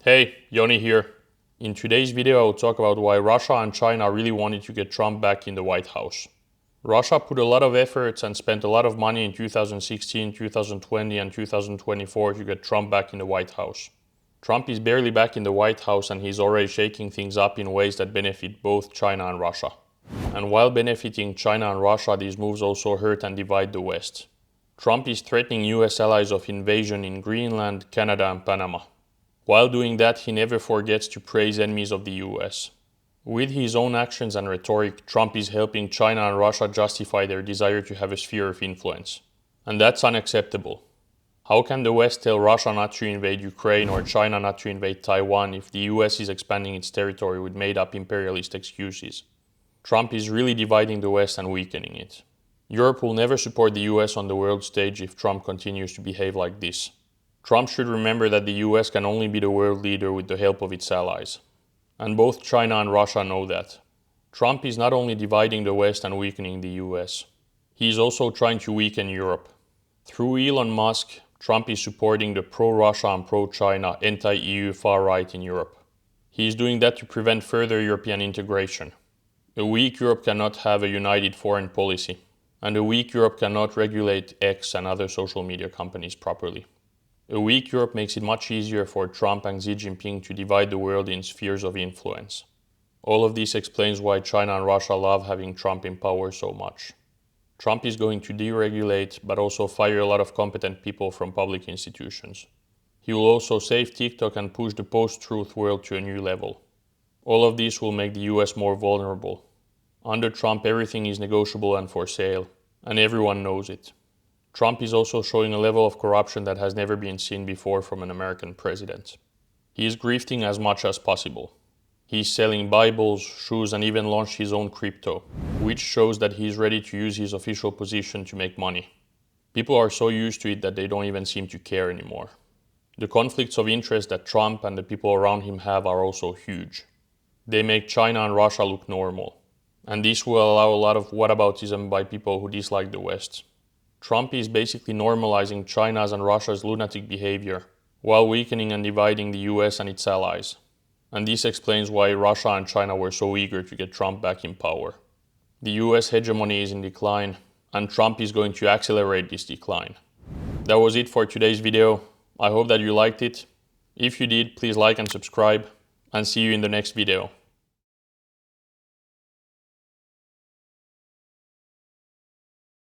Hey, Joni here. In today's video I'll talk about why Russia and China really wanted to get Trump back in the White House. Russia put a lot of efforts and spent a lot of money in 2016, 2020 and 2024 to get Trump back in the White House. Trump is barely back in the White House and he's already shaking things up in ways that benefit both China and Russia. And while benefiting China and Russia, these moves also hurt and divide the West. Trump is threatening US allies of invasion in Greenland, Canada and Panama. While doing that, he never forgets to praise enemies of the US. With his own actions and rhetoric, Trump is helping China and Russia justify their desire to have a sphere of influence. And that's unacceptable. How can the West tell Russia not to invade Ukraine or China not to invade Taiwan if the US is expanding its territory with made-up imperialist excuses? Trump is really dividing the West and weakening it. Europe will never support the US on the world stage if Trump continues to behave like this. Trump should remember that the US can only be the world leader with the help of its allies. And both China and Russia know that. Trump is not only dividing the West and weakening the US. He is also trying to weaken Europe. Through Elon Musk, Trump is supporting the pro-Russia and pro-China anti-EU far-right in Europe. He is doing that to prevent further European integration. A weak Europe cannot have a united foreign policy. And a weak Europe cannot regulate X and other social media companies properly. A weak Europe makes it much easier for Trump and Xi Jinping to divide the world in spheres of influence. All of this explains why China and Russia love having Trump in power so much. Trump is going to deregulate, but also fire a lot of competent people from public institutions. He will also save TikTok and push the post-truth world to a new level. All of this will make the US more vulnerable. Under Trump, everything is negotiable and for sale, and everyone knows it. Trump is also showing a level of corruption that has never been seen before from an American president. He is grifting as much as possible. He is selling Bibles, shoes and even launched his own crypto, which shows that he is ready to use his official position to make money. People are so used to it that they don't even seem to care anymore. The conflicts of interest that Trump and the people around him have are also huge. They make China and Russia look normal. And this will allow a lot of whataboutism by people who dislike the West. Trump is basically normalizing China's and Russia's lunatic behavior, while weakening and dividing the US and its allies. And this explains why Russia and China were so eager to get Trump back in power. The US hegemony is in decline, and Trump is going to accelerate this decline. That was it for today's video. I hope that you liked it. If you did, please like and subscribe, and see you in the next video.